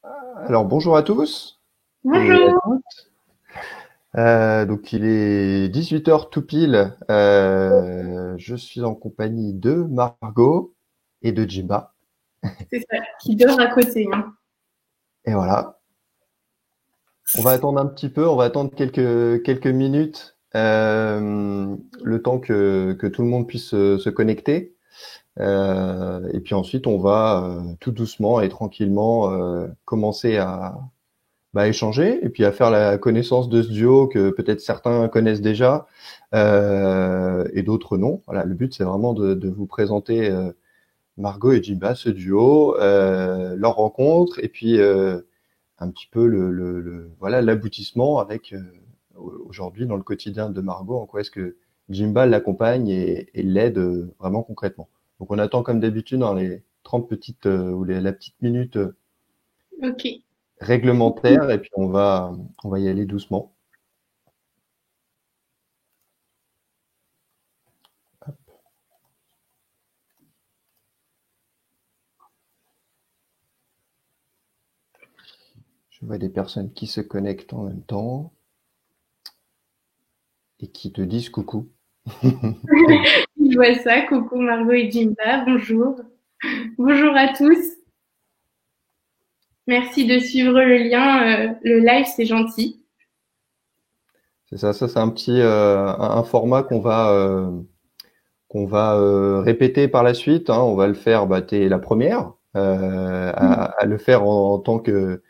Alors bonjour à tous et à Bonjour. toutes. Donc il est 18 heures tout pile. Je suis en compagnie de Margot et de Jimba. C'est ça, qui dort à côté, hein. Et voilà. On va attendre un petit peu, on va attendre quelques minutes, le temps que tout le monde puisse se connecter. Et puis ensuite on va tout doucement et tranquillement commencer à échanger et puis à faire la connaissance de ce duo que peut-être certains connaissent déjà et d'autres non. Voilà, le but c'est vraiment de vous présenter Margot et Jimba, ce duo, leur rencontre et puis un petit peu voilà l'aboutissement avec aujourd'hui dans le quotidien de Margot, en quoi est-ce que Jimba l'accompagne et l'aide vraiment concrètement. Donc on attend comme d'habitude dans les 30 petites ou la petite minute Ok. réglementaire et puis on va y aller doucement. Je vois des personnes qui se connectent en même temps et qui te disent coucou. Je vois ça. Coucou Margot et Jimba. Bonjour. Bonjour à tous. Merci de suivre le lien. Le live, c'est gentil. C'est ça, ça c'est un petit un format qu'on va répéter par la suite, hein. On va le faire, bah t'es la première à le faire en tant que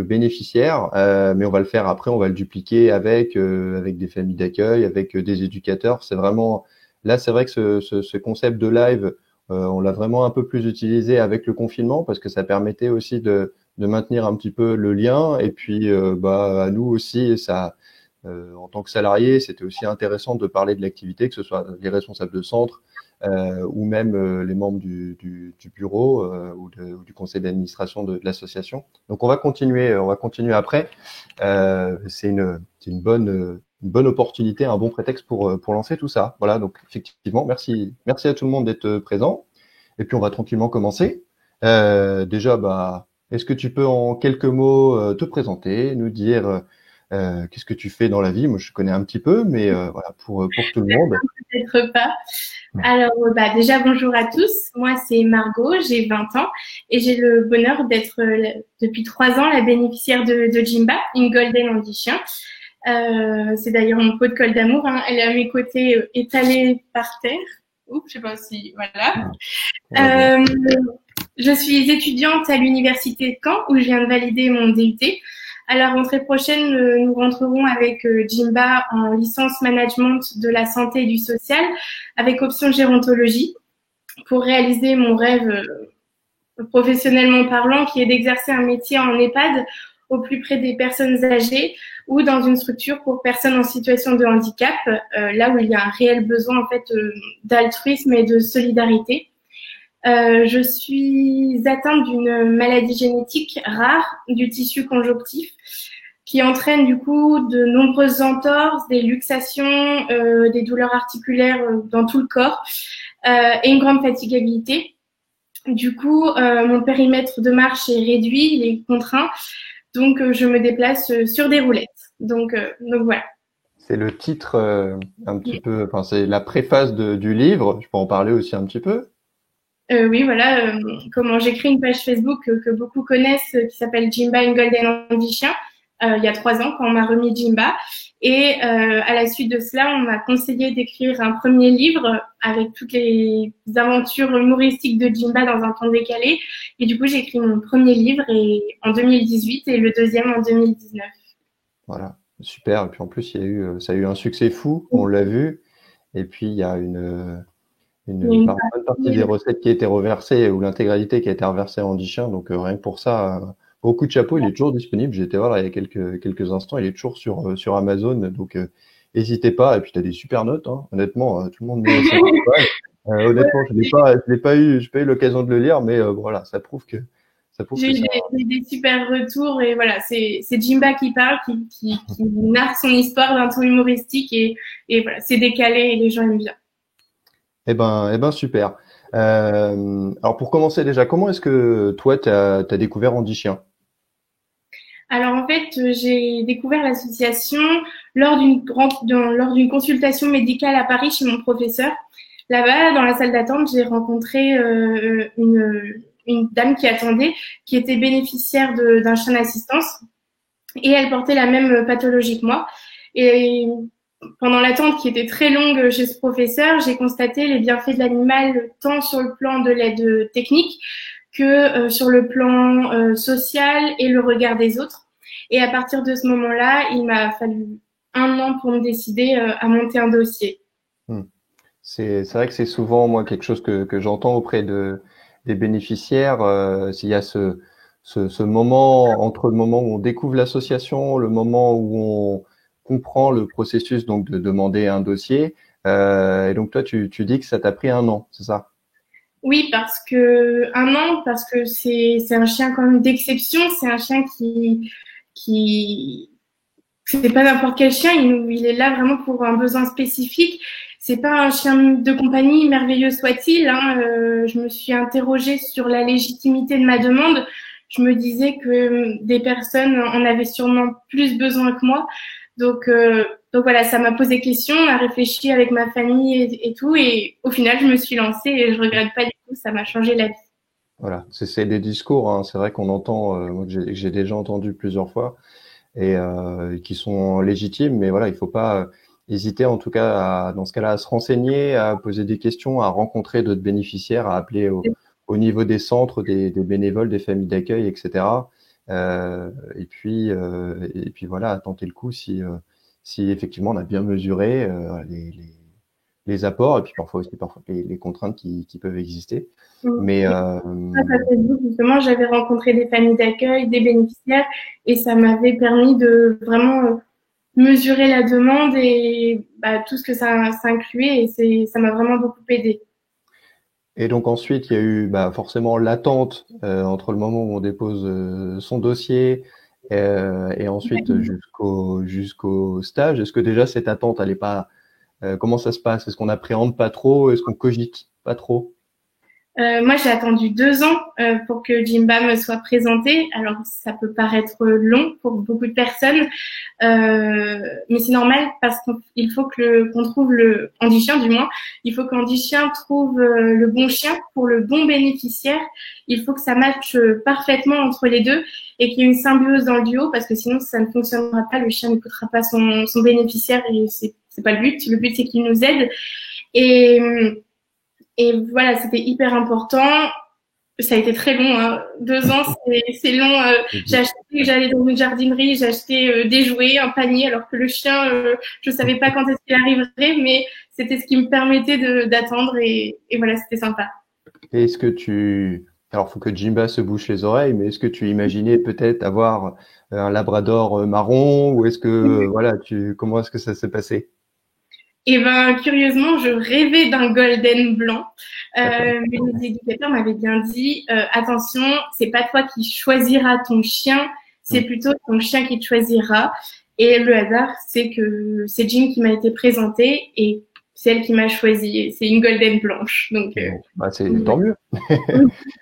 bénéficiaire, mais on va le faire après, on va le dupliquer avec des familles d'accueil, avec des éducateurs. C'est vraiment là, c'est vrai que ce concept de live, on l'a vraiment un peu plus utilisé avec le confinement parce que ça permettait aussi de maintenir un petit peu le lien et puis bah à nous aussi ça. En tant que salarié, c'était aussi intéressant de parler de l'activité, que ce soit les responsables de centre ou même les membres du bureau ou du conseil d'administration de l'association. Donc on va continuer après. C'est une bonne opportunité, un bon prétexte pour lancer tout ça. Voilà, donc effectivement, merci à tout le monde d'être présent. Et puis on va tranquillement commencer. Déjà, bah, est-ce que tu peux en quelques mots te présenter, nous dire qu'est-ce que tu fais dans la vie? Moi, je connais un petit peu, mais voilà, pour tout le monde. Peut-être pas. Alors, bah, déjà, bonjour à tous. Moi, c'est Margot. J'ai 20 ans et j'ai le bonheur d'être depuis 3 ans la bénéficiaire de Jimba, une Golden Andy chien. C'est d'ailleurs mon pot de colle d'amour, hein. Elle est à mes côtés, étalée par terre. Oups, je sais pas si, voilà. On va bien. Euh, je suis étudiante à l'université de Caen où je viens de valider mon DUT. À la rentrée prochaine, nous rentrerons avec Jimba en licence management de la santé et du social avec option gérontologie pour réaliser mon rêve professionnellement parlant qui est d'exercer un métier en EHPAD au plus près des personnes âgées ou dans une structure pour personnes en situation de handicap, là où il y a un réel besoin en fait d'altruisme et de solidarité. Je suis atteinte d'une maladie génétique rare du tissu conjonctif qui entraîne du coup de nombreuses entorses, des luxations, des douleurs articulaires dans tout le corps et une grande fatigabilité. Du coup, mon périmètre de marche est réduit, il est contraint, donc je me déplace sur des roulettes. Donc voilà. C'est le titre un petit peu, enfin c'est la préface du livre. Je peux en parler aussi un petit peu. Oui, voilà, comment j'ai créé une page Facebook que beaucoup connaissent qui s'appelle Jimba and Golden Andy Chien il y a 3 ans quand on m'a remis Jimba. Et à la suite de cela, on m'a conseillé d'écrire un premier livre avec toutes les aventures humoristiques de Jimba dans un temps décalé. Et du coup, j'ai écrit mon premier livre en 2018 et le deuxième en 2019. Voilà, super. Et puis en plus, ça a eu un succès fou. On l'a vu. Et puis il y a Il y a une bonne partie des partie, recettes qui a été reversée ou l'intégralité qui a été reversée en Chien. Donc rien que pour ça, beaucoup de chapeaux. Il est toujours disponible. J'étais voir là il y a quelques instants. Il est toujours sur Amazon. Donc n'hésitez pas. Et puis tu as des super notes, hein. Honnêtement, tout le monde met 5 étoiles. Honnêtement, je l'ai pas eu l'occasion de le lire, mais voilà, ça prouve j'ai que eu ça. des super retours et voilà, c'est Jimba qui parle, qui narre son histoire d'un ton humoristique et voilà, c'est décalé et les gens aiment bien. Eh ben super. Alors pour commencer déjà, comment est-ce que toi, tu as découvert Andy Chien? Alors en fait, j'ai découvert l'association lors d'une consultation médicale à Paris chez mon professeur. Là-bas, dans la salle d'attente, j'ai rencontré une dame qui attendait, qui était bénéficiaire d'un chien d'assistance, et elle portait la même pathologie que moi. Et pendant l'attente qui était très longue chez ce professeur, j'ai constaté les bienfaits de l'animal tant sur le plan de l'aide technique que sur le plan social et le regard des autres. Et à partir de ce moment-là, il m'a fallu un an pour me décider à monter un dossier. Hmm. C'est vrai que c'est souvent moi quelque chose que j'entends auprès des bénéficiaires. S'il y a ce moment entre le moment où on découvre l'association, le moment où on comprend le processus donc de demander un dossier. Et donc toi, tu dis que ça t'a pris un an, c'est ça? Oui, parce que c'est un chien quand même d'exception. C'est un chien qui c'est pas n'importe quel chien. Il est là vraiment pour un besoin spécifique. C'est pas un chien de compagnie, merveilleux soit-il. Hein. Je me suis interrogée sur la légitimité de ma demande. Je me disais que des personnes en avaient sûrement plus besoin que moi. Donc, euh, donc voilà, ça m'a posé question, on a réfléchi avec ma famille et tout, et au final, je me suis lancée et je regrette pas du tout, ça m'a changé la vie. Voilà, c'est des discours, hein. C'est vrai qu'on entend, moi que j'ai déjà entendu plusieurs fois et qui sont légitimes, mais voilà, il faut pas hésiter en tout cas dans ce cas-là à se renseigner, à poser des questions, à rencontrer d'autres bénéficiaires, à appeler au niveau des centres, des bénévoles, des familles d'accueil, etc. Et puis voilà, à tenter le coup si effectivement on a bien mesuré les apports et puis parfois les contraintes qui peuvent exister. Mais Et grâce à Facebook, justement, j'avais rencontré des familles d'accueil, des bénéficiaires, et ça m'avait permis de vraiment mesurer la demande et tout ce que ça incluait, et ça m'a vraiment beaucoup aidé. Et donc ensuite, il y a eu forcément l'attente entre le moment où on dépose son dossier et ensuite jusqu'au stage. Est-ce que déjà cette attente, elle est pas comment ça se passe? Est-ce qu'on appréhende pas trop? Est-ce qu'on cogite pas trop? Moi, j'ai attendu 2 ans pour que Jimba me soit présenté. Alors, ça peut paraître long pour beaucoup de personnes, mais c'est normal parce qu'il faut qu'on trouve le Andy Chien, du moins, il faut qu'Andy Chien trouve le bon chien pour le bon bénéficiaire. Il faut que ça matche parfaitement entre les deux et qu'il y ait une symbiose dans le duo parce que sinon, ça ne fonctionnera pas. Le chien n'écoutera pas son bénéficiaire et c'est pas le but. Le but, c'est qu'il nous aide. Et et voilà, c'était hyper important. Ça a été très long, hein. 2 ans, c'est long. J'ai acheté, j'allais dans une jardinerie, j'ai acheté des jouets, un panier, alors que le chien, je savais pas quand est-ce qu'il arriverait, mais c'était ce qui me permettait d'attendre et voilà, c'était sympa. Et est-ce que alors faut que Jimba se bouche les oreilles, mais est-ce que tu imaginais peut-être avoir un labrador marron ou est-ce que voilà, comment est-ce que ça s'est passé? Et ben, curieusement, je rêvais d'un golden blanc. D'accord. Mais les éducateurs m'avaient bien dit, attention, c'est pas toi qui choisiras ton chien, c'est Hmm. plutôt ton chien qui te choisira. Et le hasard, c'est que c'est Jean qui m'a été présentée et c'est elle qui m'a choisi. C'est une golden blanche. Donc, Bon, c'est ouais. tant mieux.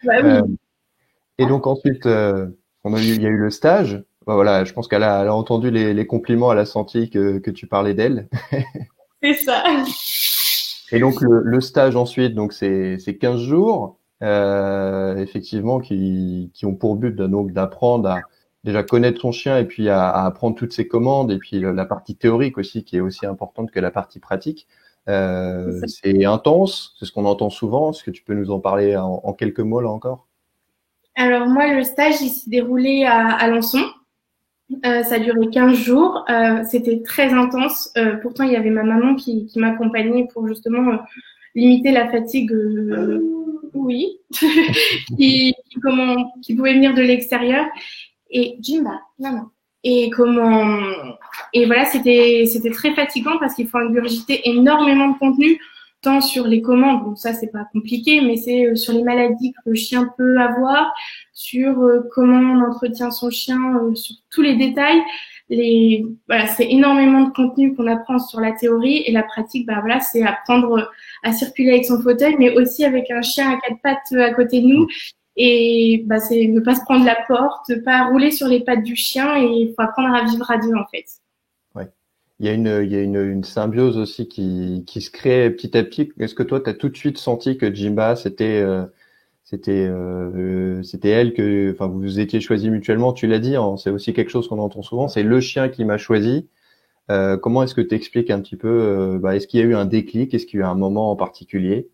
Bah Euh, oui, et donc ensuite, il y a eu le stage. Voilà, je pense elle a entendu les compliments, elle a senti que tu parlais d'elle. c'est ça. Et donc le stage ensuite, donc c'est 15 jours, effectivement, qui ont pour but donc d'apprendre à déjà connaître son chien et puis à apprendre toutes ses commandes et puis la partie théorique aussi qui est aussi importante que la partie pratique. C'est ça. C'est intense, c'est ce qu'on entend souvent. Est-ce que tu peux nous en parler en quelques mots là encore? Alors moi, le stage, il s'est déroulé à Alençon. Ça a duré 15 jours. C'était très intense. Pourtant, il y avait ma maman qui m'accompagnait pour justement limiter la fatigue. Oui, qui pouvait venir de l'extérieur. Et Jimba, maman. Et comment et voilà, c'était très fatigant parce qu'il faut ingurgiter énormément de contenu, tant sur les commandes. Bon, ça c'est pas compliqué, mais c'est sur les maladies que le chien peut avoir, sur comment on entretient son chien, sur tous les détails. voilà, c'est énormément de contenu qu'on apprend sur la théorie et la pratique, bah voilà, c'est apprendre à circuler avec son fauteuil, mais aussi avec un chien à quatre pattes à côté de nous. Et bah, c'est ne pas se prendre la porte, ne pas rouler sur les pattes du chien, et il faut apprendre à vivre à deux en fait. Ouais. Il y a une symbiose aussi qui se crée petit à petit. Est-ce que toi, tu as tout de suite senti que Jimba, c'était elle que, enfin, vous vous étiez choisi mutuellement, tu l'as dit, hein, c'est aussi quelque chose qu'on entend souvent, c'est le chien qui m'a choisi. Comment est-ce que tu expliques un petit peu, est-ce qu'il y a eu un déclic, est-ce qu'il y a eu un moment en particulier?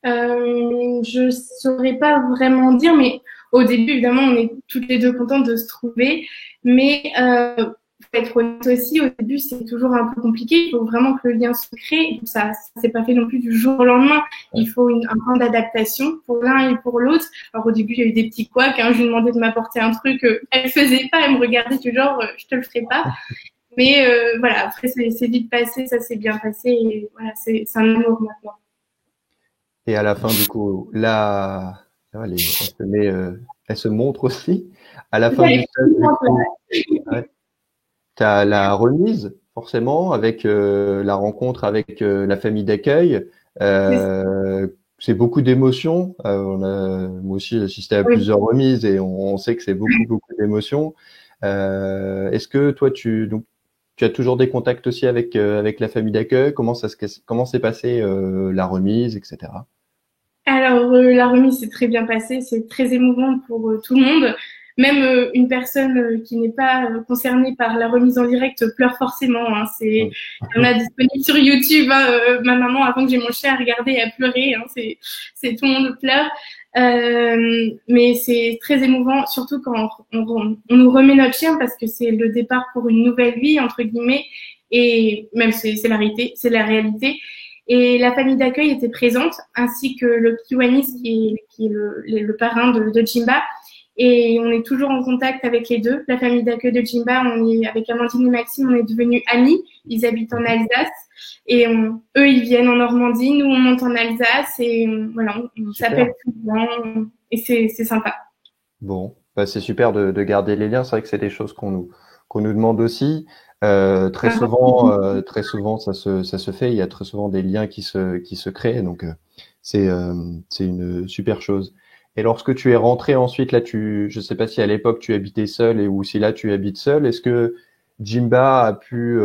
Je saurais pas vraiment dire, mais au début, évidemment, on est toutes les deux contentes de se trouver. Mais faut être honnête aussi, au début, c'est toujours un peu compliqué. Il faut vraiment que le lien se crée. Ça s'est pas fait non plus du jour au lendemain. Il faut un temps d'adaptation pour l'un et pour l'autre. Alors au début, il y a eu des petits couacs. Hein. Je lui demandais de m'apporter un truc, elle faisait pas. Elle me regardait du genre, je te le ferai pas. Mais voilà, après, c'est vite passé. Ça s'est bien passé. Et voilà, c'est un amour maintenant. Et à la fin, du coup, là, elle se montre aussi. À la fin du stage, du coup, ouais, t'as la remise, forcément, avec la rencontre avec la famille d'accueil. Euh, c'est beaucoup d'émotions. Moi aussi, j'ai assisté à Oui. plusieurs remises et on sait que c'est beaucoup d'émotions. Est-ce que toi, tu as toujours des contacts aussi avec la famille d'accueil? Comment s'est passée la remise, etc. Alors, la remise s'est très bien passée, c'est très émouvant pour tout le monde. Même une personne qui n'est pas concernée par la remise en direct pleure forcément. Hein. Il y en a disponible sur YouTube. Hein. Ma maman, avant que j'ai mon chien à regarder, elle pleurait. Hein. Tout le monde pleure. Mais c'est très émouvant, surtout quand on nous remet notre chien parce que c'est le départ pour une nouvelle vie, entre guillemets. Et même c'est la réalité, c'est la réalité. Et la famille d'accueil était présente, ainsi que le Kiwanis, qui est le parrain de Jimba. Et on est toujours en contact avec les deux. La famille d'accueil de Jimba, avec Amandine et Maxime, on est devenus amis. Ils habitent en Alsace. Et eux, ils viennent en Normandie. Nous, on monte en Alsace. Et voilà, on Super. s'appelle souvent. Et c'est sympa. Bon, c'est super de garder les liens. C'est vrai que c'est des choses qu'on nous demande aussi. Très souvent, ça se fait. Il y a très souvent des liens qui se créent. Donc, c'est une super chose. Et lorsque tu es rentré ensuite, là, je sais pas si à l'époque tu habitais seul ou si là tu habites seul. Est-ce que Jimba a pu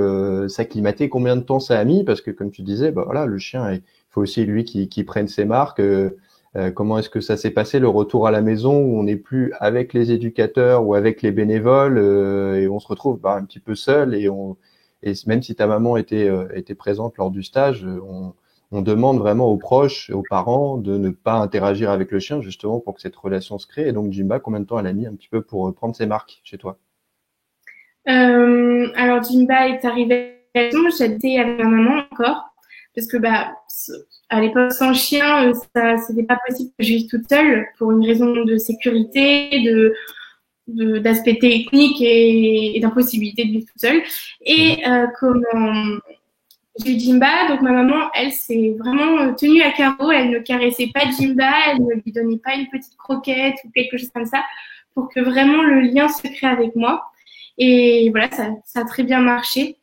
s'acclimater? Combien de temps ça a mis? Parce que comme tu disais, bah voilà, le chien, il faut aussi lui qui prenne ses marques. Comment est-ce que ça s'est passé le retour à la maison où on n'est plus avec les éducateurs ou avec les bénévoles et on se retrouve un petit peu seul et même si ta maman était présente lors du stage, on demande vraiment aux proches, aux parents de ne pas interagir avec le chien justement pour que cette relation se crée. Et donc Jimba, combien de temps elle a mis un petit peu pour prendre ses marques chez toi? Alors Jimba est arrivé à la maison, j'étais avec ma maman encore, parce que à l'époque sans chien, ça c'était pas possible que je vive toute seule pour une raison de sécurité, d'aspect technique et d'impossibilité de vivre toute seule. Mhm. Et comment j'ai Jimba, donc ma maman, elle s'est vraiment tenue à carreau, elle ne caressait pas Jimba, elle ne lui donnait pas une petite croquette ou quelque chose comme ça, pour que vraiment le lien se crée avec moi. Et voilà, ça a très bien marché.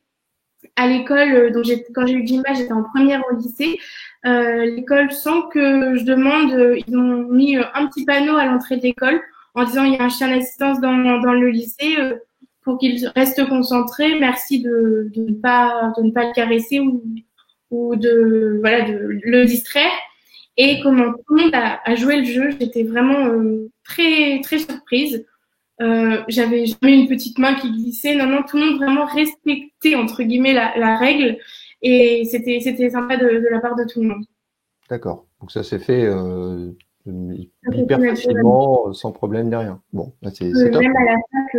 À l'école, quand j'ai eu Jimba, j'étais en première au lycée. L'école, sans que je demande, ils ont mis un petit panneau à l'entrée de l'école en disant il y a un chien d'assistance dans le lycée pour qu'il reste concentré. Merci de ne pas le caresser ou de le distraire. Et comment tout le monde a joué le jeu, j'étais vraiment très très surprise. J'avais jamais une petite main qui glissait. Non, non, tout le monde vraiment respectait entre guillemets la règle et c'était sympa de la part de tout le monde. D'accord. Donc ça s'est fait C'était hyper naturel. facilement, sans problème ni rien. Bon, c'est top.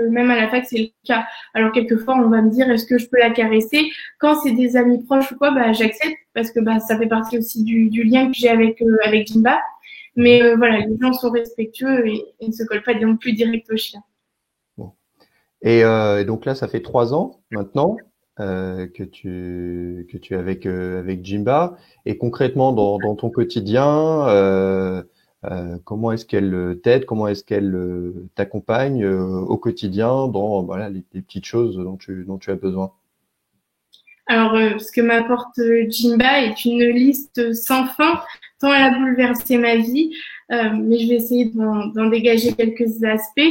Même à la fac, c'est le cas. Alors quelquefois, on va me dire, est-ce que je peux la caresser? Quand c'est des amis proches ou quoi, bah j'accepte parce que bah ça fait partie aussi du lien que j'ai avec Jimba. Mhm. Mais voilà, les gens sont respectueux et ne se collent pas non plus direct au chien. Bon. Et donc là, ça fait 3 ans maintenant que tu es avec Jimba. Et concrètement, dans ton quotidien, Comment est-ce qu'elle t'aide, comment est-ce qu'elle t'accompagne au quotidien dans voilà les petites choses dont tu as besoin. Alors, ce que m'apporte Jimba est une liste sans fin, tant elle a bouleversé ma vie, mais je vais essayer d'en dégager quelques aspects.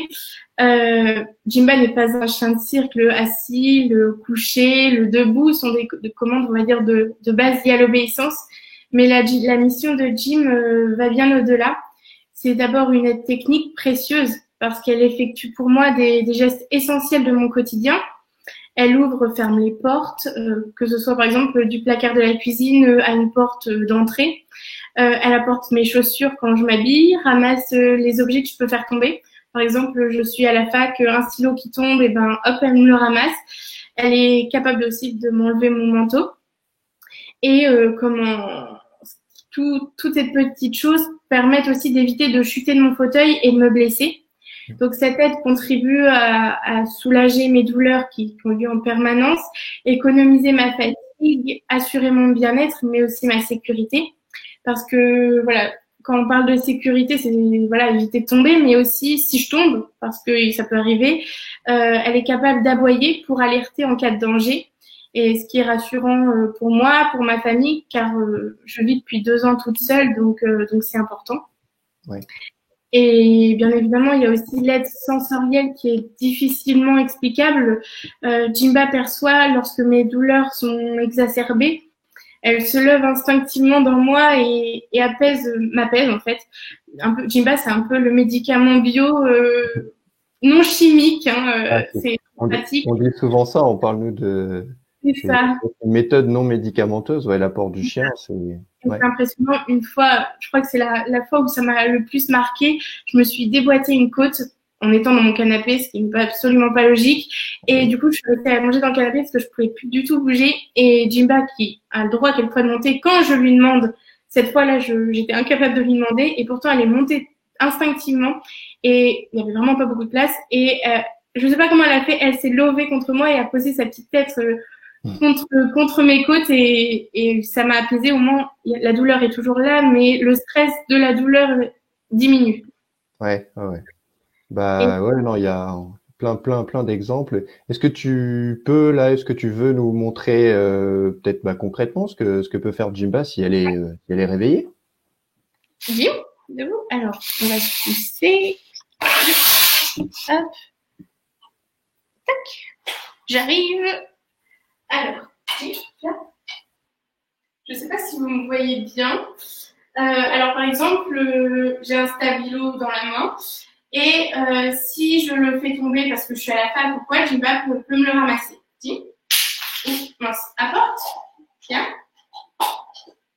Jimba n'est pas un chien de cirque, le assis, le couché, le debout sont des commandes, on va dire, de base liées à l'obéissance, mais la mission de Jim va bien au-delà. C'est d'abord une aide technique précieuse parce qu'elle effectue pour moi des gestes essentiels de mon quotidien. Elle ouvre, ferme les portes, que ce soit par exemple du placard de la cuisine à une porte d'entrée. Elle apporte mes chaussures quand je m'habille, ramasse les objets que je peux faire tomber. Par exemple, je suis à la fac, un stylo qui tombe, et ben hop, elle me le ramasse. Elle est capable aussi de m'enlever mon manteau. Et toutes ces petites choses permettent aussi d'éviter de chuter de mon fauteuil et de me blesser. Donc cette aide contribue à soulager mes douleurs qui ont lieu en permanence, économiser ma fatigue, assurer mon bien-être, mais aussi ma sécurité. Parce que voilà, quand on parle de sécurité, c'est voilà éviter de tomber, mais aussi si je tombe, parce que ça peut arriver, elle est capable d'aboyer pour alerter en cas de danger. Et ce qui est rassurant pour moi, pour ma famille, car je vis depuis 2 ans toute seule, donc c'est important. Ouais. Et bien évidemment, il y a aussi l'aide sensorielle qui est difficilement explicable. Jimba perçoit lorsque mes douleurs sont exacerbées. Elle se lève instinctivement dans moi et m'apaise en fait. Jimba, c'est un peu le médicament bio non chimique. Ah, C'est pratique. on dit souvent ça, on parle nous de C'est c'est ça. une méthode non médicamenteuse, ouais, l'apport du chien, c'est C'est ouais. impressionnant. Une fois, je crois que c'est la fois où ça m'a le plus marqué, je me suis déboîté une côte en étant dans mon canapé, ce qui n'est absolument pas logique. Et du coup, je suis restée à manger dans le canapé parce que je pouvais plus du tout bouger. Et Jimba, qui a le droit qu'elle de monter quand je lui demande, cette fois-là, j'étais incapable de lui demander. Et pourtant, elle est montée instinctivement. Et il y avait vraiment pas beaucoup de place. Et je sais pas comment elle a fait. Elle s'est levée contre moi et a posé sa petite tête contre mes côtes et ça m'a apaisé. Au moins, la douleur est toujours là, mais le stress de la douleur diminue. Ouais, ouais, ouais. Et Bah ouais, non, il y a plein d'exemples. Est-ce que tu veux nous montrer peut-être bah, concrètement ce que peut faire Jimba si elle est réveillée? Guillaume, debout. Alors, on va se pousser. Hop, j'arrive. Alors, là. Je ne sais pas si vous me voyez bien. Alors, par exemple, j'ai un stabilo dans la main. Et si je le fais tomber parce que je suis à la fac ou quoi, Jimba peut me le ramasser. Dis. Mince. Apporte. Bien.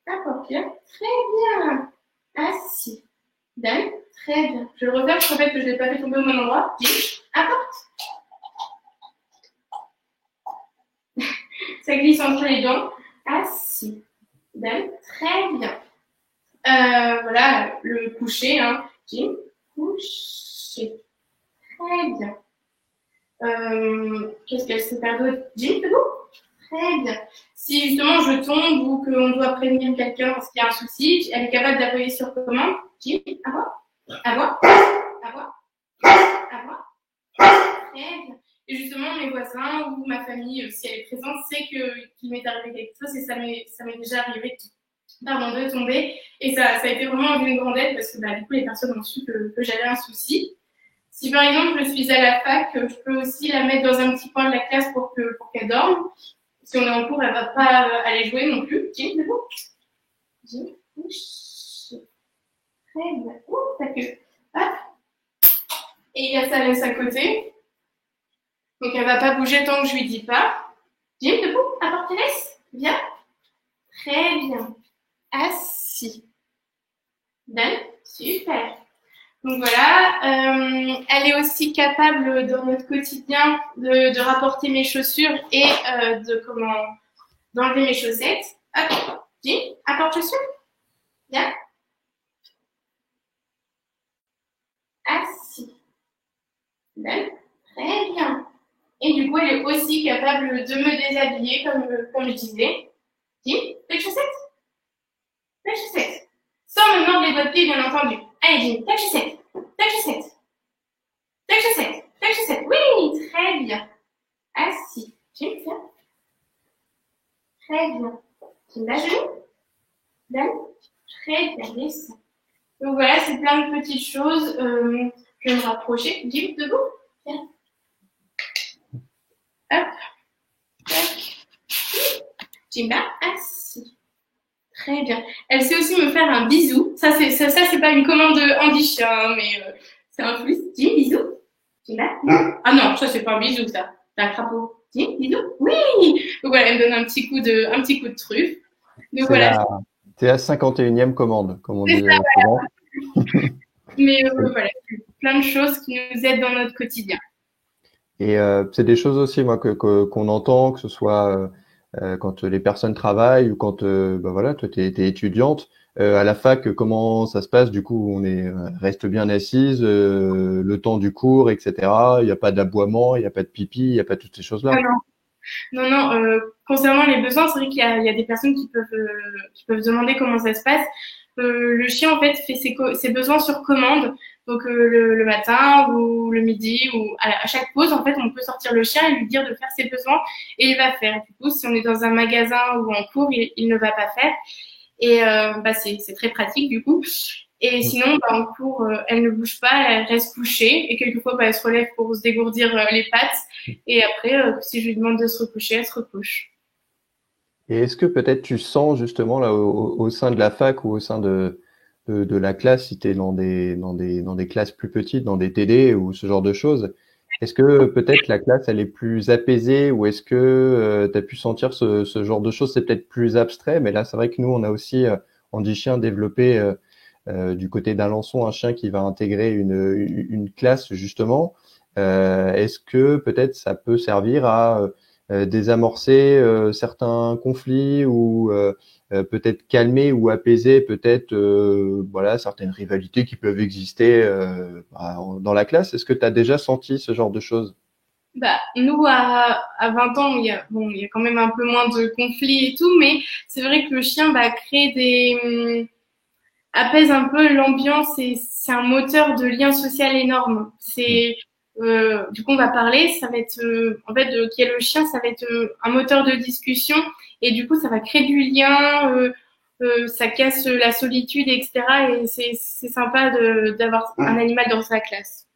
Apporte. Bien. Très bien. Assis. Donne. Très bien. Je le regarde, je rappelle que je ne l'ai pas fait tomber au même endroit. Dis. Apporte. Ça glisse entre les dents. Assis. Donne. Très bien. Voilà, le coucher. Hein. Jim. Coucher. Très bien. Qu'est-ce qu'elle sait faire d'autre? Jim, c'est bon? Très bien. Si justement je tombe ou qu'on doit prévenir quelqu'un parce qu'il y a un souci, elle est capable d'appuyer sur commande. Jim, à voir, à voir, à voir, à voir. Très bien. Et justement, mes voisins ou ma famille, si elle est présente, sait qu'il m'est arrivé quelque chose et ça m'est déjà arrivé de tomber. Et ça a été vraiment une grande aide parce que bah, du coup, les personnes ont su que j'avais un souci. Si par exemple je suis à la fac, je peux aussi la mettre dans un petit coin de la classe pour qu'elle dorme. Si on est en cours, elle va pas aller jouer non plus. Jim, c'est bon. Jim, couche. Très bien. Ouh, ta queue. Hop. Et il y a sa laisse à côté. Donc elle va pas bouger tant que je lui dis pas. Jim, debout, apporte tes laisses. Viens. Très bien. Assis. Donne. Super. Donc voilà, elle est aussi capable dans notre quotidien de rapporter mes chaussures et d'enlever mes chaussettes. Hop, Jim, apporte chaussures. Bien. Assis. Donne. Très bien. Et du coup, elle est aussi capable de me déshabiller, comme je disais. Jim, les chaussettes. Les chaussettes. Sans me mordre les doigts de pied, bien entendu. Allez, Jim, tac, je 7. Tac, je 7. Tac, je 7. Tac, je 7. Oui, très bien. Assis. Jim, tiens. Très bien. Jim, bas, genou. Dame. Très bien, descends. Donc voilà, c'est plein de petites choses. Je vais me rapprocher. Jim, debout. Tiens. Hop. Tac. Jim, là, assis. Très bien. Elle sait aussi me faire un bisou. Ça, c'est pas une commande Andy Chien, hein, mais c'est un plus. Jim, bisou. Jim, là. Ah non, ça, c'est pas un bisou, ça. C'est un crapaud. Jim, bisou. Oui. Donc voilà, elle me donne un petit coup de truffe. Donc C'est voilà, la 51e commande, comme on c'est dit ça. souvent. Mais voilà, plein de choses qui nous aident dans notre quotidien. Et c'est des choses aussi, moi, qu'on entend, que ce soit quand les personnes travaillent ou quand, bah voilà, toi, t'es étudiante. À la fac, comment ça se passe? Du coup, reste bien assise, le temps du cours, etc. Il n'y a pas d'aboiement, il n'y a pas de pipi, il n'y a pas toutes ces Ah choses-là. non, non, non. Concernant les besoins, c'est vrai il y a des personnes qui peuvent demander comment ça se passe. Le chien, en fait, fait ses besoins sur commande. Donc, le matin ou le midi ou à chaque pause, en fait, on peut sortir le chien et lui dire de faire ses besoins et il va faire. Du coup, si on est dans un magasin ou en cours, il ne va pas faire. Et bah, c'est très pratique, du coup. Et sinon, bah, en cours, elle ne bouge pas, elle reste couchée. Et quelquefois, bah, elle se relève pour se dégourdir les pattes. Et après, si je lui demande de se recoucher, elle se recouche. Et est-ce que peut-être tu sens justement là au sein de la fac ou au sein de la classe, si tu es dans des classes plus petites, dans des TD ou ce genre de choses, est-ce que peut-être la classe elle est plus apaisée ou est-ce que tu as pu sentir ce genre de choses? C'est peut-être plus abstrait, mais là c'est vrai que nous on a aussi Andy Chien développé du côté d'Alençon un chien qui va intégrer une classe justement. Est-ce que peut-être ça peut servir à désamorcer certains conflits ou peut-être calmer ou apaiser peut-être voilà certaines rivalités qui peuvent exister dans la classe. Est-ce que tu as déjà senti ce genre de choses? Bah, nous, à 20 ans, il y a quand même un peu moins de conflits et tout, mais c'est vrai que le chien, bah, crée apaise un peu l'ambiance et c'est un moteur de lien social énorme. Du coup on va parler, ça va être en fait qui est le chien, ça va être un moteur de discussion et du coup ça va créer du lien, ça casse la solitude etc. Et c'est sympa d'avoir un animal dans sa classe.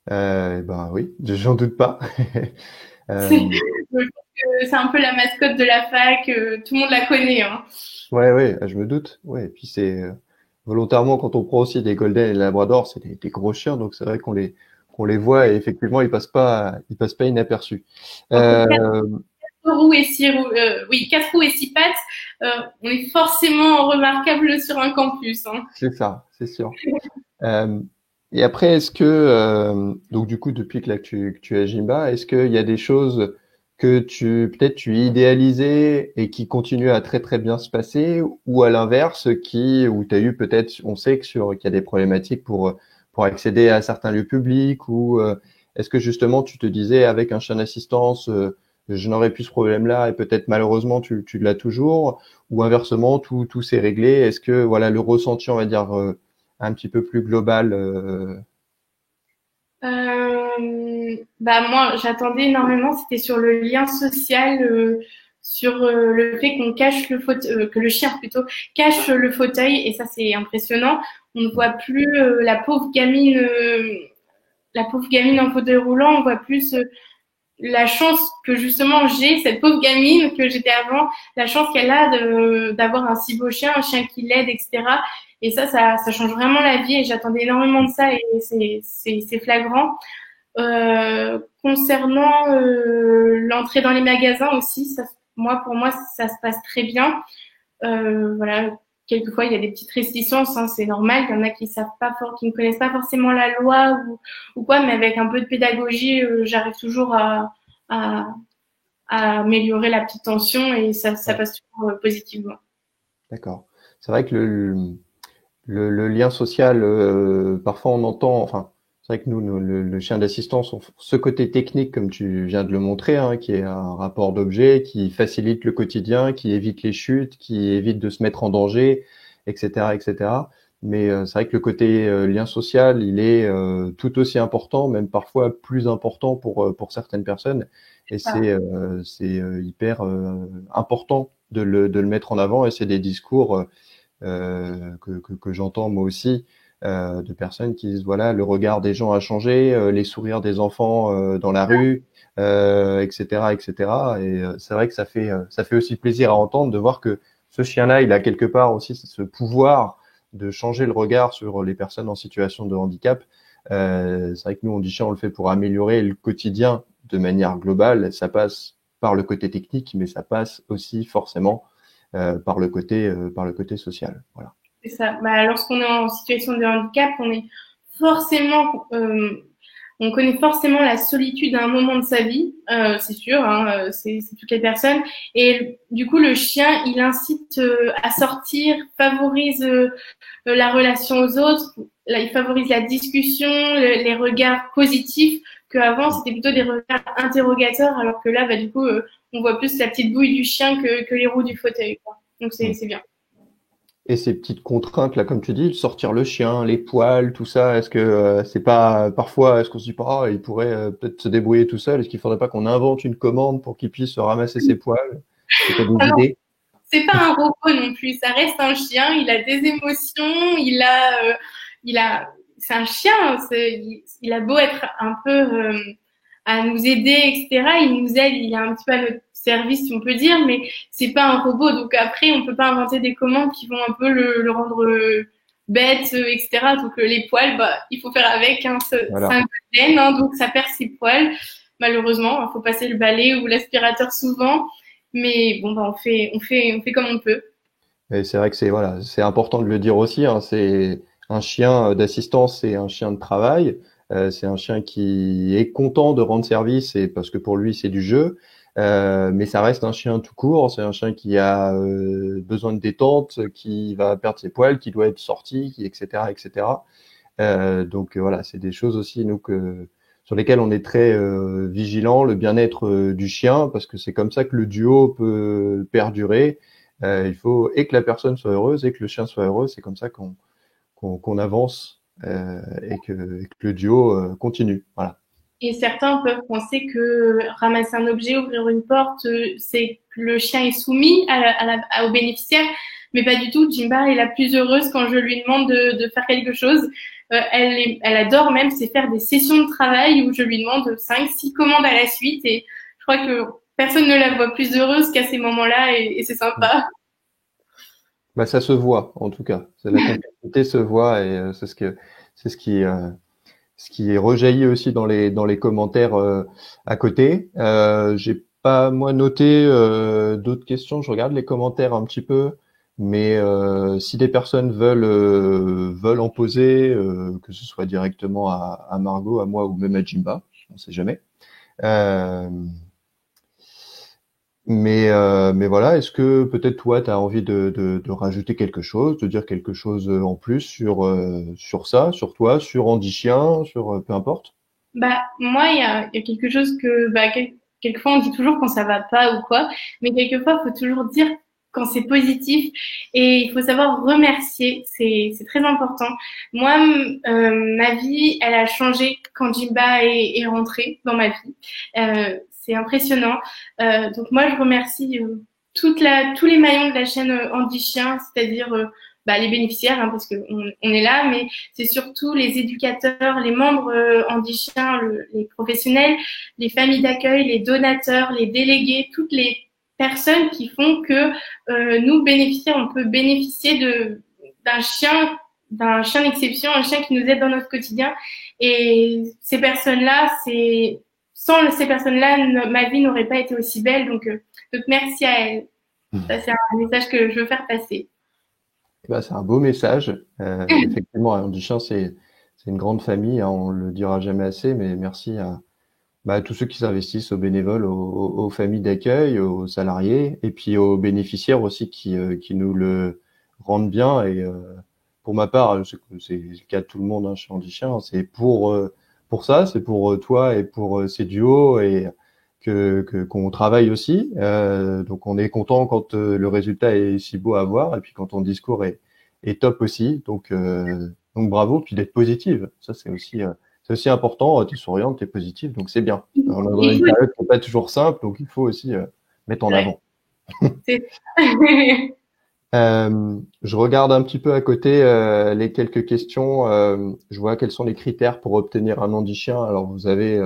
Ben oui, j'en doute pas. C'est Euh, c'est un peu la mascotte de la fac, tout le monde la connaît. Hein. ouais, ouais, je me doute. Ouais, et puis c'est volontairement quand on prend aussi des Golden et des Labrador, c'est des gros chiens, donc c'est vrai qu'on les voit et effectivement ils passent pas inaperçus. Entre Euh, quatre roues et six roues, oui, quatre roues et six pattes, on est forcément remarquable sur un campus. Hein. c'est ça, c'est sûr. Euh, et après, est-ce que donc du coup depuis que tu es à Jimba, est-ce qu'il y a des choses que peut-être tu idéalisais et qui continuent à très très bien se passer, ou à l'inverse où tu as eu peut-être, on sait qu'il y a des problématiques pour accéder à certains lieux publics, ou est-ce que justement tu te disais avec un chien d'assistance je n'aurais plus ce problème-là et peut-être malheureusement tu l'as toujours, ou inversement tout s'est réglé. Est-ce que voilà le ressenti on va dire un petit peu plus global. Bah moi, j'attendais énormément. C'était sur le lien social, sur le fait qu'on cache le fauteuil, que le chien plutôt cache le fauteuil, et ça c'est impressionnant. On ne voit plus la pauvre gamine en fauteuil roulant. On voit plus la chance que justement j'ai, cette pauvre gamine que j'étais avant, la chance qu'elle a d'avoir un si beau chien, un chien qui l'aide, etc. Et ça change vraiment la vie. Et j'attendais énormément de ça, et c'est flagrant. Concernant l'entrée dans les magasins aussi, pour moi, ça se passe très bien. Voilà, quelquefois il y a des petites réticences, hein, c'est normal. Il y en a qui savent pas qui ne connaissent pas forcément la loi ou quoi, mais avec un peu de pédagogie, j'arrive toujours à, à améliorer la petite tension et ça Ouais, passe toujours positivement. d'accord. C'est vrai que le lien social, parfois on entend, enfin, c'est vrai que le chien d'assistance, ce côté technique, comme tu viens de le montrer, hein, qui est un rapport d'objet, qui facilite le quotidien, qui évite les chutes, qui évite de se mettre en danger, etc., etc. Mais c'est vrai que le côté lien social, il est tout aussi important, même parfois plus important pour certaines personnes. Et c'est hyper important de le mettre en avant. Et c'est des discours que j'entends moi aussi de personnes qui disent voilà, le regard des gens a changé, les sourires des enfants dans la rue, etc., etc. Et c'est vrai que ça fait aussi plaisir à entendre de voir que ce chien-là, il a quelque part aussi ce pouvoir de changer le regard sur les personnes en situation de handicap. C'est vrai que nous, on dit chien, on le fait pour améliorer le quotidien de manière globale. Ça passe par le côté technique, mais ça passe aussi forcément par le côté social. Voilà. C'est ça. Bah, lorsqu'on est en situation de handicap, forcément, on connaît forcément la solitude à un moment de sa vie, c'est sûr, hein, c'est toutes les personnes. Et du coup, le chien, il incite à sortir, favorise la relation aux autres, là, il favorise la discussion, les regards positifs. Qu'avant, c'était plutôt des regards interrogateurs, alors que là, bah, du coup, on voit plus la petite bouille du chien que les roues du fauteuil, quoi. Donc, c'est bien. Et ces petites contraintes là, comme tu dis, sortir le chien, les poils, tout ça, est-ce que c'est pas parfois, est-ce qu'on se dit pas, il pourrait peut-être se débrouiller tout seul, est-ce qu'il faudrait pas qu'on invente une commande pour qu'il puisse ramasser ses poils? Est-ce que tu as des Alors, idées? c'est pas un robot non plus, ça reste un chien, il a des émotions, il a, c'est un chien, il a beau être un peu à nous aider, etc. Il nous aide, il est un petit peu à notre service, si on peut dire, mais c'est pas un robot. Donc après, on peut pas inventer des commandes qui vont un peu le rendre bête, etc. Donc les poils, bah, il faut faire avec. Hein, c'est Voilà. un golden, hein, donc ça perd ses poils. Malheureusement, il faut passer le balai ou l'aspirateur souvent. Mais bon, bah, on fait comme on peut. Et c'est vrai que c'est voilà, c'est important de le dire aussi, hein, c'est un chien d'assistance, c'est un chien de travail, c'est un chien qui est content de rendre service et parce que pour lui c'est du jeu, mais ça reste un chien tout court, c'est un chien qui a besoin de détente, qui va perdre ses poils, qui doit être sorti, etc., etc. Donc voilà, c'est des choses aussi nous que sur lesquelles on est très vigilant, le bien-être du chien, parce que c'est comme ça que le duo peut perdurer. Il faut et que la personne soit heureuse et que le chien soit heureux. C'est comme ça qu'on avance et que le duo continue. Voilà. Et certains peuvent penser que ramasser un objet, ouvrir une porte, c'est que le chien est soumis au bénéficiaire, mais pas du tout. Jimba est la plus heureuse quand je lui demande de faire quelque chose. Elle adore même, c'est faire des sessions de travail où je lui demande 5, 6 commandes à la suite. Et je crois que personne ne la voit plus heureuse qu'à ces moments-là, et c'est sympa. Bah, ça se voit en tout cas. La complicité se voit et c'est ce qui est rejailli aussi dans les commentaires à côté. J'ai pas moi noté d'autres questions. Je regarde les commentaires un petit peu, mais si des personnes veulent en poser, que ce soit directement à Margot, à moi ou même à Jimba, on sait jamais. Euh, mais voilà, est-ce que peut-être toi, tu as envie de rajouter quelque chose, de dire quelque chose en plus sur ça, sur toi, sur Andy Chien, sur peu importe? Bah, moi, il y a quelque chose que, bah, quelquefois, on dit toujours quand ça va pas ou quoi, mais quelquefois, il faut toujours dire quand c'est positif et il faut savoir remercier, c'est très important. Moi, ma vie, elle a changé quand Jimba est rentré dans ma vie. C'est impressionnant. Donc moi, je remercie tous les maillons de la chaîne Andy Chien, c'est-à-dire bah, les bénéficiaires, hein, parce qu'on on est là, mais c'est surtout les éducateurs, les membres handichiens, les professionnels, les familles d'accueil, les donateurs, les délégués, toutes les personnes qui font que nous, bénéficiaires, on peut bénéficier d'un chien d'exception, un chien qui nous aide dans notre quotidien. Et ces personnes-là, sans ces personnes-là, ma vie n'aurait pas été aussi belle. Donc merci à elles. Ça, c'est un message que je veux faire passer. Bah, c'est un beau message. Effectivement, Andy Chien, c'est une grande famille, hein, on le dira jamais assez, mais merci à tous ceux qui s'investissent, aux bénévoles, aux familles d'accueil, aux salariés, et puis aux bénéficiaires aussi qui nous le rendent bien. Et pour ma part, c'est le cas de tout le monde hein, chez Andy Chien, c'est pour ça, c'est pour toi et pour ces duos et qu'on travaille aussi. Donc on est content quand le résultat est si beau à voir, et puis quand ton discours est top aussi. Donc bravo, puis d'être positive. Ça, c'est aussi important. Tu es souriante, tu es positive, donc c'est bien. Alors, on est dans Il une faut, période qui n'est pas toujours simple, donc il faut aussi mettre en ouais, avant. c'est Je regarde un petit peu à côté les quelques questions. Je vois quels sont les critères pour obtenir un nom du chien. Alors vous avez,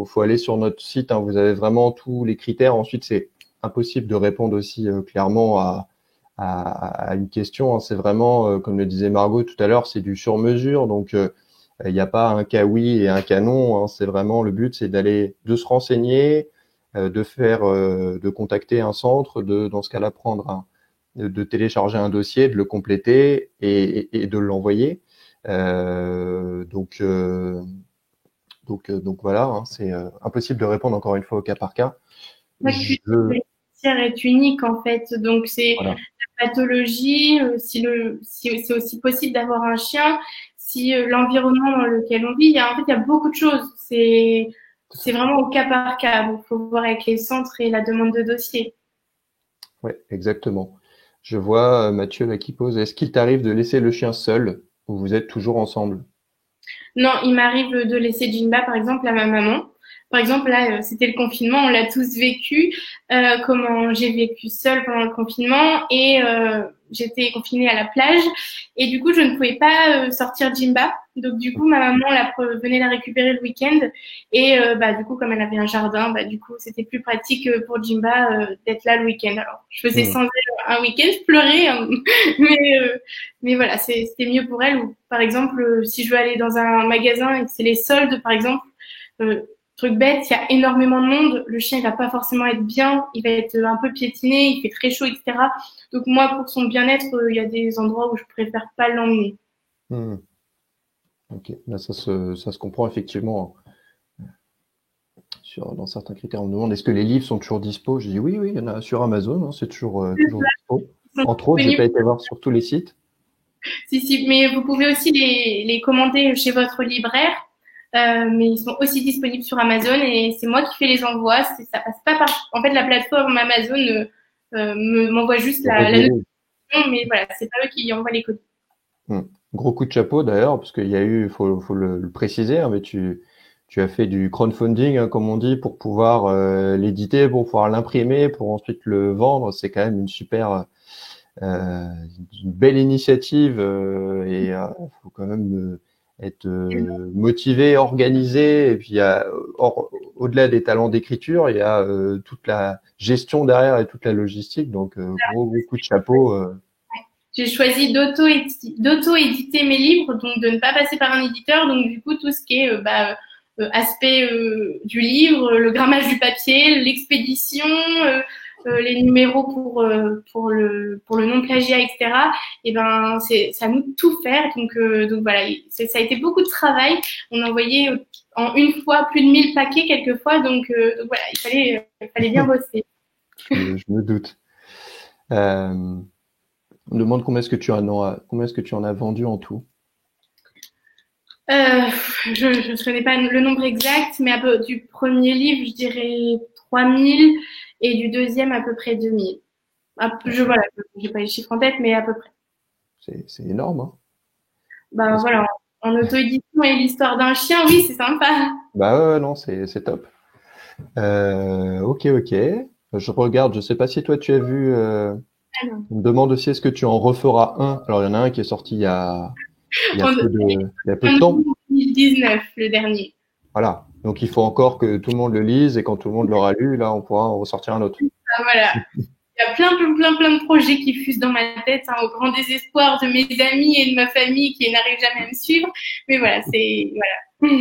faut aller sur notre site. Hein, vous avez vraiment tous les critères. Ensuite, c'est impossible de répondre aussi clairement à une question. Hein. C'est vraiment, comme le disait Margot tout à l'heure, c'est du sur-mesure. Donc il n'y a pas un cas oui et un cas non. Hein. C'est vraiment le but, c'est de se renseigner, de contacter un centre, dans ce cas-là prendre de télécharger un dossier, de le compléter et de l'envoyer. Euh, donc, euh, donc voilà, hein, c'est impossible de répondre encore une fois au cas par cas. chaque Je, matière est unique en fait. Donc c'est voilà, la pathologie, si c'est aussi possible d'avoir un chien, si l'environnement dans lequel on vit, en fait il y a beaucoup de choses. C'est vraiment au cas par cas. Donc faut voir avec les centres et la demande de dossier. ouais, exactement. Je vois Mathieu là qui pose. Est-ce qu'il t'arrive de laisser le chien seul ou vous êtes toujours ensemble? Non, il m'arrive de laisser Jimba, par exemple, à ma maman. Par exemple, là, c'était le confinement, on l'a tous vécu. Comment j'ai vécu seule pendant le confinement et j'étais confinée à la plage et du coup, je ne pouvais pas sortir Jimba. Donc du coup, ma maman venait la récupérer le week-end et bah du coup, comme elle avait un jardin, bah du coup, c'était plus pratique pour Jimba d'être là le week-end. Alors, je faisais Hmm. sans elle un week-end, je pleurais, hein, mais mais voilà, c'était mieux pour elle. Ou par exemple, si je veux aller dans un magasin et que c'est les soldes, par exemple, euh, truc bête, il y a énormément de monde, le chien il va pas forcément être bien, il va être un peu piétiné, il fait très chaud, etc. Donc moi, pour son bien-être, il y a des endroits où je préfère pas l'emmener. Hmm. Ok, là, ça se comprend effectivement. Dans certains critères, on me demande est-ce que les livres sont toujours dispo? Je dis oui, oui, il y en a sur Amazon, hein, c'est toujours dispo. Ils sont Entre autres, j'ai disponibles. pas été voir sur tous les sites. Si, si, mais vous pouvez aussi les commander chez votre libraire. Mais ils sont aussi disponibles sur Amazon et c'est moi qui fais les envois. Ça passe pas par. En fait, la plateforme Amazon m'envoie juste Le la redirige. notification, mais voilà, c'est pas eux qui envoient les colis. Hmm. Gros coup de chapeau d'ailleurs, parce qu'il y a eu, faut le préciser, hein, mais tu as fait du crowdfunding, hein, comme on dit, pour pouvoir l'éditer, pour pouvoir l'imprimer, pour ensuite le vendre. C'est quand même euh, une belle initiative et faut quand même être motivé, organisé. Et puis au-delà des talents d'écriture, il y a toute la gestion derrière et toute la logistique. Donc gros coup de chapeau. J'ai choisi d'auto-éditer mes livres, donc de ne pas passer par un éditeur. Donc du coup, tout ce qui est aspect du livre, le grammage du papier, l'expédition, les numéros pour le non plagiat, etc. Et ben c'est à nous de tout faire. Donc voilà, ça a été beaucoup de travail. On a envoyé en une fois plus de 1000 paquets quelquefois. Donc voilà, il fallait bien bosser. Je me doute. Euh, on me demande combien est-ce que tu en as vendu en tout? Euh, je ne connais pas le nombre exact, mais du premier livre, je dirais 3000 et du deuxième à peu près 2000. Voilà, j'ai pas les chiffres en tête, mais à peu près. C'est énorme, hein? Ben Est-ce que- voilà, en auto-édition et l'histoire d'un chien, oui, c'est sympa. Bah ouais, ouais, non, c'est top. Ok, ok. Je regarde, je sais pas si toi tu as vu. Alors, On me demande aussi est-ce que tu en referas un. Alors il y en a un qui est sorti en il y a peu de temps. 2019, le dernier. Voilà. Donc il faut encore que tout le monde le lise et quand tout le monde l'aura lu, là on pourra en ressortir un autre. Ben, voilà, il y a plein de projets qui fusent dans ma tête, hein, au grand désespoir de mes amis et de ma famille qui n'arrivent jamais à me suivre. Mais voilà, c'est voilà.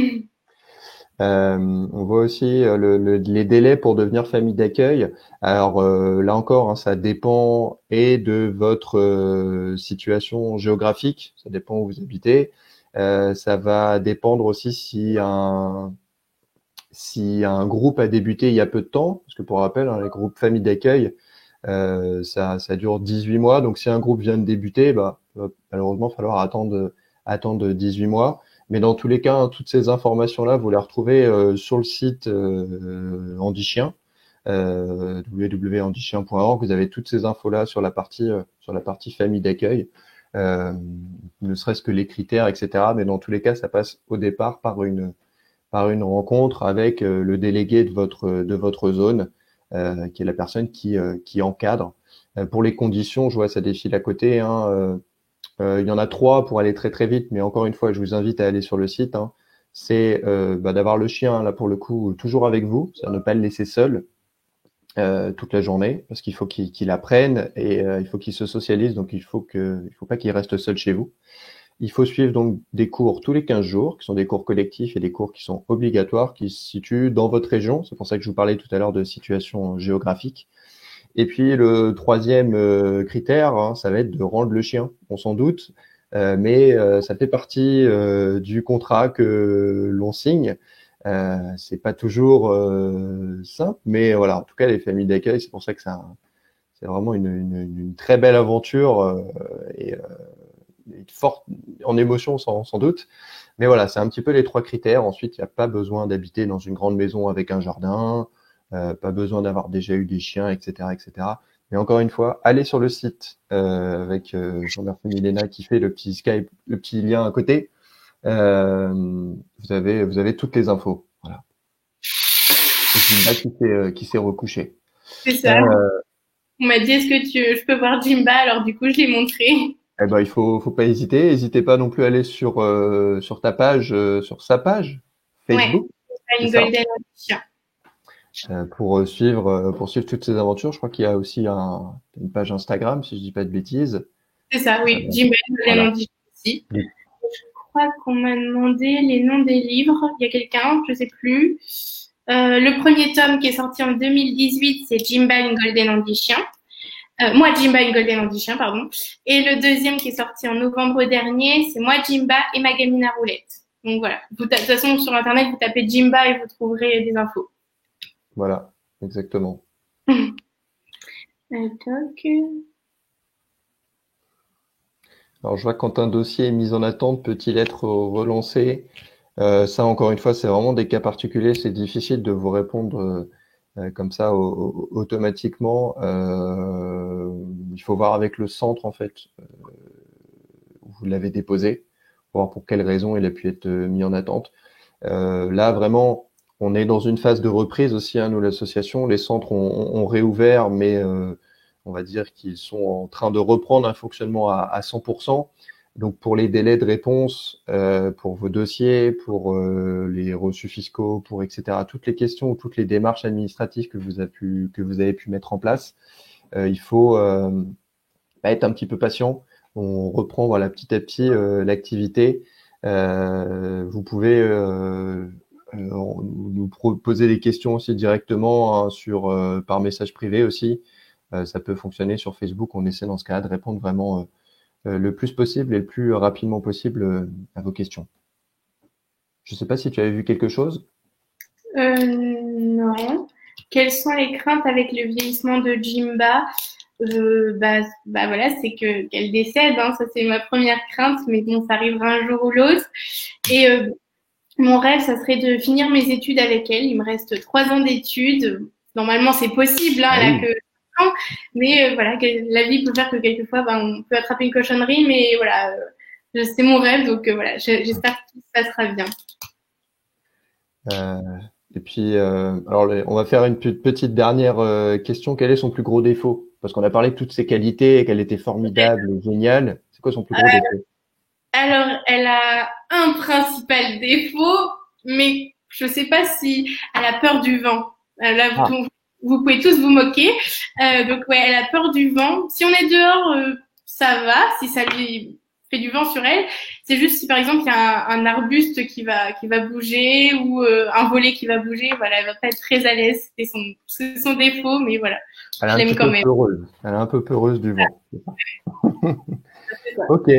On voit aussi les délais pour devenir famille d'accueil. Alors là encore, hein, ça dépend et de votre situation géographique, ça dépend où vous habitez. Ça va dépendre aussi si un groupe a débuté il y a peu de temps, parce que pour rappel, hein, les groupes famille d'accueil, ça dure 18 mois. Donc si un groupe vient de débuter, bah, va malheureusement falloir attendre 18 mois. Mais dans tous les cas, hein, toutes ces informations-là, vous les retrouvez sur le site Handichien, www.handichien.org. Vous avez toutes ces infos-là sur la partie famille d'accueil. euh, ne serait-ce que les critères, etc. Mais dans tous les cas, ça passe au départ par une rencontre avec le délégué de votre zone, qui est la personne qui encadre. Pour les conditions, je vois ça défile à côté. Hein, il y en a trois pour aller très très vite, mais encore une fois, je vous invite à aller sur le site. Hein. C'est d'avoir le chien là pour le coup toujours avec vous, c'est-à-dire ne pas le laisser seul toute la journée, parce qu'il faut qu'il apprenne et il faut qu'il se socialise. Donc il faut pas qu'il reste seul chez vous. Il faut suivre donc des cours tous les 15 jours, qui sont des cours collectifs et des cours qui sont obligatoires, qui se situent dans votre région. C'est pour ça que je vous parlais tout à l'heure de situation géographique. Et puis le troisième critère, hein, ça va être de rendre le chien. On s'en doute, mais ça fait partie du contrat que l'on signe. C'est pas toujours simple, mais voilà. En tout cas, les familles d'accueil, c'est pour ça que c'est vraiment une très belle aventure et forte en émotion sans doute. Mais voilà, c'est un petit peu les trois critères. Ensuite, il n'y a pas besoin d'habiter dans une grande maison avec un jardin, pas besoin d'avoir déjà eu des chiens, etc., etc. Mais encore une fois, allez sur le site avec Jean-Bertrand Milena qui fait le petit Skype, le petit lien à côté. Vous avez toutes les infos. Voilà. Et Jimba qui s'est recouché. C'est ça. Euh, On m'a dit, est-ce que je peux voir Jimba? Alors, du coup, je l'ai montré. Eh ben, faut pas hésiter. N'hésitez pas non plus à aller sur ta page, sur sa page Ouais, Facebook, c'est une ça, golden chien. pour suivre toutes ces aventures. Je crois qu'il y a aussi une page Instagram, si je dis pas de bêtises. C'est ça, oui. Jimba, une Voilà. golden aussi. Je crois qu'on m'a demandé les noms des livres. Il y a quelqu'un, je sais plus. Le premier tome qui est sorti en 2018, c'est Jimba, une golden Andy chien. Moi, Jimba, une golden Andy chien, pardon. Et le deuxième qui est sorti en novembre dernier, c'est Moi, Jimba et ma gamine à roulette. Donc voilà. De toute façon, sur Internet, vous tapez Jimba et vous trouverez des infos. Voilà, exactement. Donc, Alors, je vois que quand un dossier est mis en attente, peut-il être relancé? Ça, encore une fois, c'est vraiment des cas particuliers. C'est difficile de vous répondre comme ça automatiquement. Il faut voir avec le centre, en fait, où vous l'avez déposé, pour voir pour quelles raisons il a pu être mis en attente. Là, vraiment, on est dans une phase de reprise aussi, hein, nous, l'association. Les centres ont réouvert, mais on va dire qu'ils sont en train de reprendre un fonctionnement à 100%. Donc, pour les délais de réponse, pour vos dossiers, pour les reçus fiscaux, pour etc., toutes les questions ou toutes les démarches administratives que vous avez pu mettre en place, il faut être un petit peu patient. On reprend voilà petit à petit l'activité. Vous pouvez nous poser des questions aussi directement hein, par message privé aussi. Ça peut fonctionner sur Facebook. On essaie dans ce cas-là de répondre vraiment le plus possible et le plus rapidement possible à vos questions. Je ne sais pas si tu avais vu quelque chose. non. Quelles sont les craintes avec le vieillissement de Jimba? Voilà, c'est qu'elle décède, hein, ça c'est ma première crainte, mais bon, ça arrivera un jour ou l'autre. Et mon rêve, ça serait de finir mes études avec elle. Il me reste 3 ans d'études. Normalement, c'est possible, hein, Ah elle a oui. que 5 ans, mais voilà, la vie peut faire que quelquefois, on peut attraper une cochonnerie, mais voilà, c'est mon rêve, donc voilà, j'espère que tout se passera bien. Euh, et puis, alors, on va faire une petite dernière question. Quel est son plus gros défaut? Parce qu'on a parlé de toutes ses qualités, et qu'elle était formidable, géniale. C'est quoi son plus gros défaut? Alors, elle a un principal défaut, mais je sais pas si elle a peur du vent. Là, Ah, vous pouvez tous vous moquer. Donc, ouais, elle a peur du vent. Si on est dehors, ça va, si ça lui fait du vent sur elle. C'est juste si, par exemple, il y a un arbuste qui va bouger ou un volet qui va bouger, voilà, elle va pas être très à l'aise. C'est son défaut, mais voilà, elle est je un l'aime petit quand peu même. peureuse. Elle est un peu peureuse du vent. C'est ça. Ok.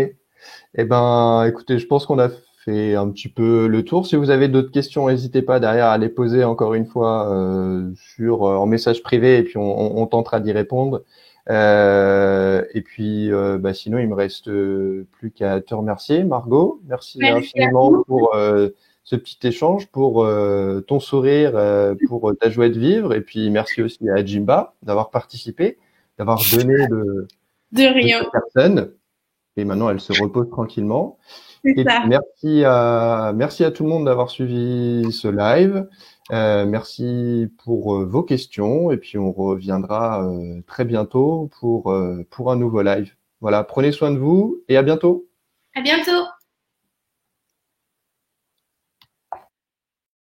Eh ben, écoutez, je pense qu'on a fait un petit peu le tour. Si vous avez d'autres questions, n'hésitez pas derrière à les poser encore une fois en message privé et puis on tentera d'y répondre. Et puis, sinon, il me reste plus qu'à te remercier, Margot. Merci Merci à infiniment vous. pour ce petit échange, pour ton sourire, pour ta joie de vivre. Et puis, merci aussi à Jimba d'avoir participé, d'avoir donné De de rien. sa personne. et maintenant elle se repose tranquillement. C'est Et puis ça. merci à tout le monde d'avoir suivi ce live. Merci pour vos questions et puis on reviendra très bientôt pour un nouveau live. Voilà, prenez soin de vous et à bientôt. À bientôt.